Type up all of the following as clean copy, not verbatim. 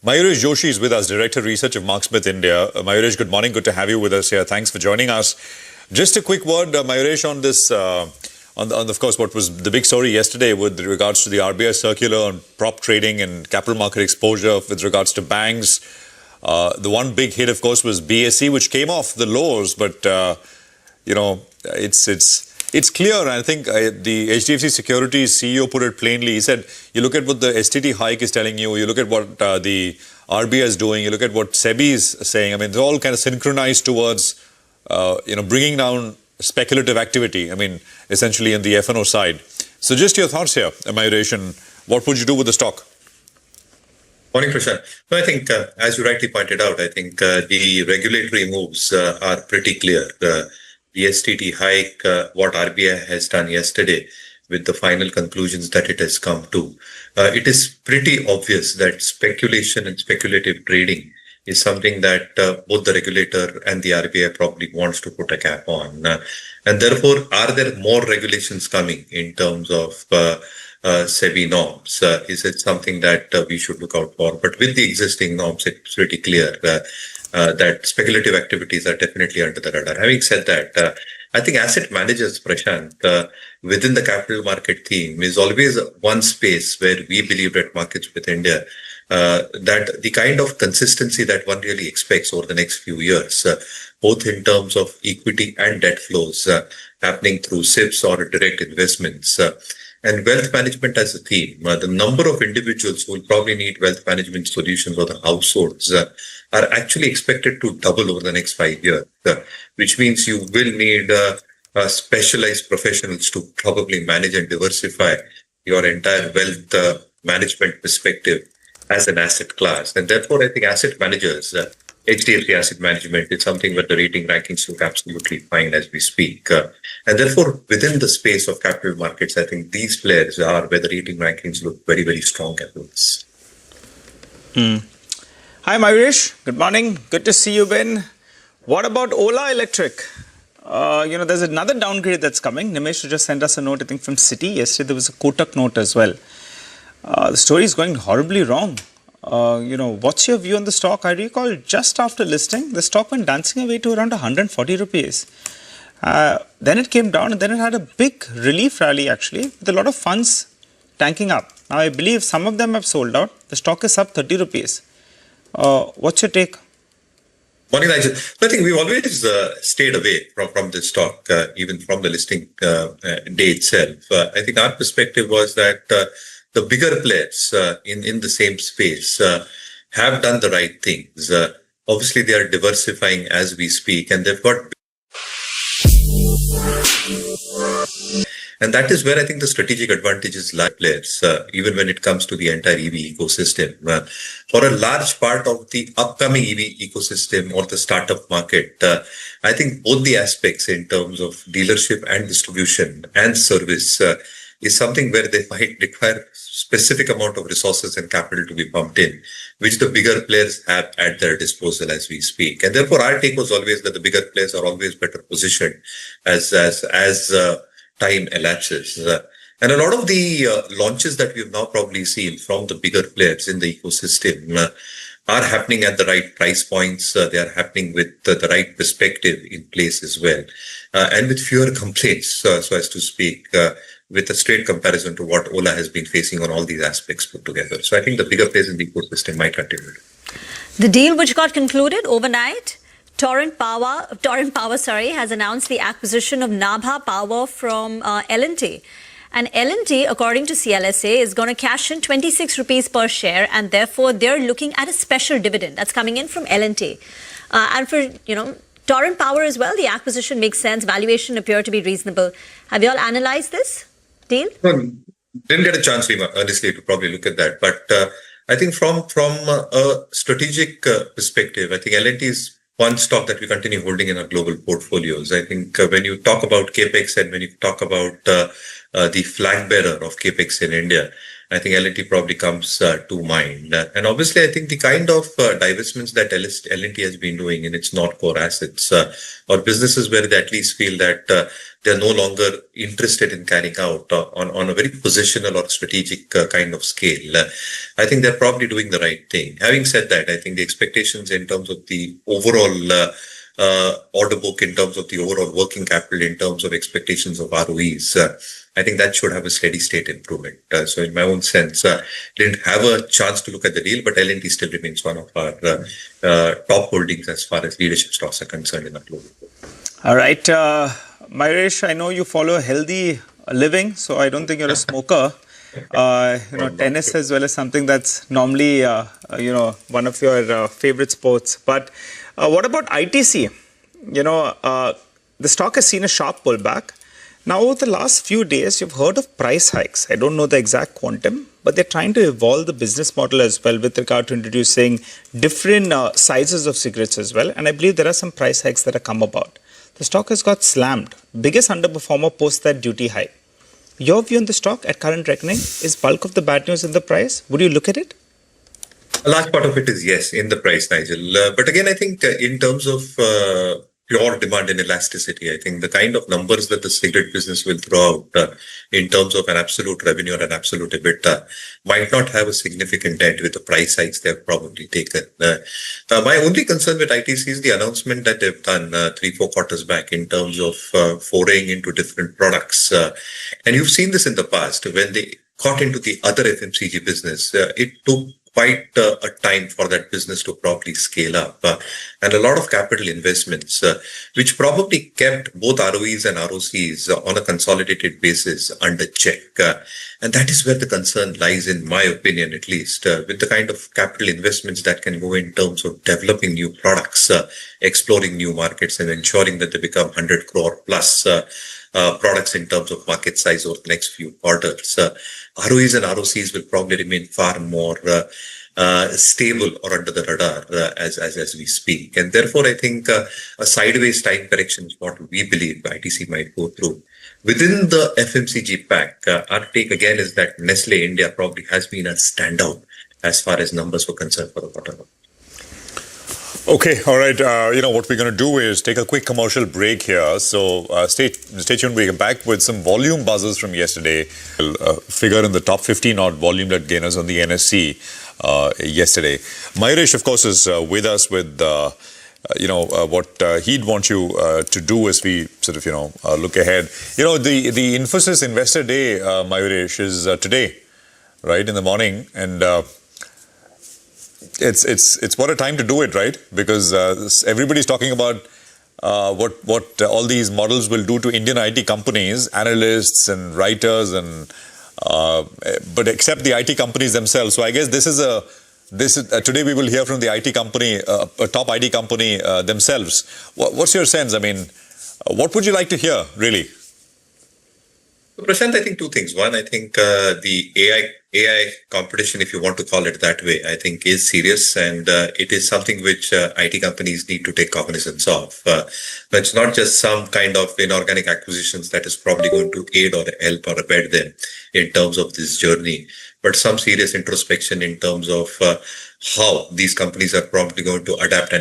Mayuresh Joshi is with us, Director Research of MarketSmith India. Mayuresh, good morning. Good to have you with us here. Thanks for joining us. Just a quick word, Mayuresh, on this, of course, what was the big story yesterday with regards to the RBI circular on prop trading and capital market exposure with regards to banks. The one big hit, of course, was BSE, which came off the lows, but, it's clear. I think the HDFC Securities CEO put it plainly. He said, you look at what the STT hike is telling you, you look at what the RBI is doing, you look at what SEBI is saying. I mean, it's all kind of synchronized towards, bringing down speculative activity. I mean, essentially in the F&O side. So just your thoughts here, Mayuresh, and what would you do with the stock? Morning, Prashant. No, I think, as you rightly pointed out, I think the regulatory moves are pretty clear. The STT hike, what RBI has done yesterday with the final conclusions that it has come to, it is pretty obvious that speculation and speculative trading is something that both the regulator and the RBI probably wants to put a cap on. And therefore, are there more regulations coming in terms of SEBI norms? Is it something that we should look out for? But with the existing norms, it's pretty clear that speculative activities are definitely under the radar. Having said that, I think asset managers, Prashant, within the capital market theme is always one space where we believe at MarketSmith India that the kind of consistency that one really expects over the next few years, both in terms of equity and debt flows happening through SIPs or direct investments, and wealth management as a theme. The number of individuals who will probably need wealth management solutions or the households are actually expected to double over the next 5 years, which means you will need specialized professionals to probably manage and diversify your entire wealth management perspective as an asset class. And therefore, I think asset managers, HDFC Asset Management is something where the rating rankings look absolutely fine as we speak. And therefore, within the space of capital markets, I think these players are where the rating rankings look very, very strong at once. Hi, Mayuresh. Good morning. Good to see you, Ben. What about Ola Electric? There's another downgrade that's coming. Nimesh just sent us a note, I think, from Citi. Yesterday, there was a Kotak note as well. The story is going horribly wrong. What's your view on the stock? I recall just after listing, the stock went dancing away to around 140 rupees. Then it came down and then it had a big relief rally actually, with a lot of funds tanking up. Now I believe some of them have sold out. The stock is up 30 rupees. What's your take? Morning, Nigel. I think we've always stayed away from this stock, even from the listing day itself. I think our perspective was that the bigger players in the same space have done the right things. Obviously, they are diversifying as we speak, and they've got. And that is where I think the strategic advantages lie players, even when it comes to the entire EV ecosystem. For a large part of the upcoming EV ecosystem or the startup market, I think both the aspects in terms of dealership and distribution and service is something where they might require specific amount of resources and capital to be pumped in, which the bigger players have at their disposal as we speak. And therefore, our take was always that the bigger players are always better positioned as time elapses. And a lot of the launches that we've now probably seen from the bigger players in the ecosystem are happening at the right price points. They are happening with the right perspective in place as well. And with fewer complaints, so as to speak, with a straight comparison to what Ola has been facing on all these aspects put together. So I think the bigger players in the ecosystem might continue. The deal which got concluded overnight, Torrent Power, has announced the acquisition of Nabha Power from L&T. And L&T, according to CLSA, is going to cash in 26 rupees per share, and therefore they're looking at a special dividend that's coming in from L&T. And for, Torrent Power as well, the acquisition makes sense. Valuation appear to be reasonable. Have you all analyzed this deal? Didn't get a chance, Rima, honestly, to probably look at that. But I think from a strategic perspective, I think L&T is one stock that we continue holding in our global portfolios. I think when you talk about capex and when you talk about the flag bearer of capex in India, I think L&T probably comes to mind. And obviously, I think the kind of divestments that L&T has been doing in its non-core assets or businesses where they at least feel that they're no longer interested in carrying out on a very positional or strategic kind of scale. I think they're probably doing the right thing. Having said that, I think the expectations in terms of the overall order book, in terms of the overall working capital, in terms of expectations of ROEs, I think that should have a steady state improvement. So in my own sense, didn't have a chance to look at the deal, but L&T still remains one of our top holdings as far as leadership stocks are concerned in our global book. All right. Mayuresh, I know you follow a healthy living, so I don't think you're a smoker. Tennis as well as something that's normally, one of your favorite sports. But what about ITC? The stock has seen a sharp pullback. Now, over the last few days, you've heard of price hikes. I don't know the exact quantum, but they're trying to evolve the business model as well with regard to introducing different sizes of cigarettes as well. And I believe there are some price hikes that have come about. The stock has got slammed. Biggest underperformer post that duty hike. Your view on the stock at current reckoning, is bulk of the bad news in the price? Would you look at it? A large part of it is, yes, in the price, Nigel. But again, I think in terms of pure demand and elasticity, I think the kind of numbers that the cigarette business will throw out in terms of an absolute revenue or an absolute EBITDA might not have a significant dent with the price hikes they've probably taken. My only concern with ITC is the announcement that they've done 3-4 quarters back in terms of foraying into different products. And you've seen this in the past when they got into the other FMCG business. It took quite a time for that business to properly scale up and a lot of capital investments, which probably kept both ROEs and ROCs on a consolidated basis under check. And that is where the concern lies, in my opinion, at least, with the kind of capital investments that can go in terms of developing new products, exploring new markets, and ensuring that they become 100 crore plus products in terms of market size over the next few quarters. ROEs and ROCs will probably remain far more stable or under the radar as we speak. And therefore, I think a sideways time correction is what we believe ITC might go through. Within the FMCG pack, our take again is that Nestle India probably has been a standout as far as numbers were concerned for the quarter. Okay, all right. What we're going to do is take a quick commercial break here. So stay tuned. We're back with some volume buzzers from yesterday. Figure in the top 15 odd volume led gainers on the NSE yesterday. Mayuresh, of course, is with us with what he'd want you to do as we sort of look ahead. The Infosys Investor Day, Mayuresh, is today, right, in the morning, and it's what a time to do it, right? Because everybody's talking about what all these models will do to Indian IT companies, analysts and writers, and but except the IT companies themselves. So I guess this is today we will hear from the IT company, a top IT company themselves. What's your sense? I mean, what would you like to hear, really? So Prashant, I think two things. One, I think the AI competition, if you want to call it that way, I think is serious, and it is something which IT companies need to take cognizance of. It's not just some kind of inorganic acquisitions that is probably going to aid or help or abet them in terms of this journey, but some serious introspection in terms of how these companies are probably going to adapt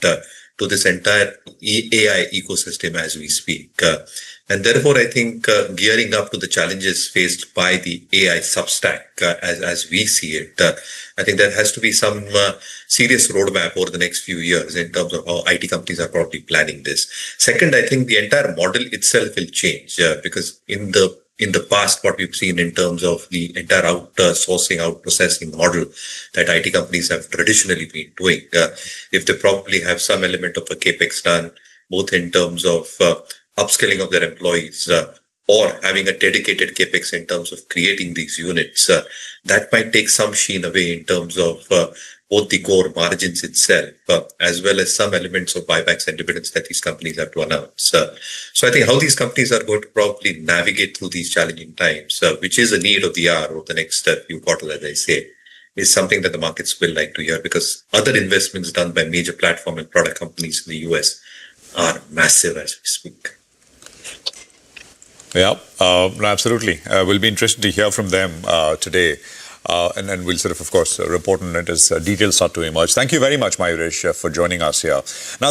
to this entire AI ecosystem as we speak. And therefore, I think gearing up to the challenges faced by the AI substack as we see it, I think there has to be some serious roadmap over the next few years in terms of how IT companies are probably planning this. Second, I think the entire model itself will change because in the past, what we've seen in terms of the entire outsourcing, outprocessing model that IT companies have traditionally been doing, if they probably have some element of a capex done, both in terms of upskilling of their employees or having a dedicated capex in terms of creating these units, that might take some sheen away in terms of both the core margins itself, as well as some elements of buybacks and dividends that these companies have to announce. So I think how these companies are going to probably navigate through these challenging times, which is a need of the hour over the next few quarters, as I say, is something that the markets will like to hear, because other investments done by major platform and product companies in the US are massive as we speak. Yeah, no, absolutely. We'll be interested to hear from them today. And then we'll of course, report on it as details start to emerge. Thank you very much, Mayuresh, for joining us here. Now,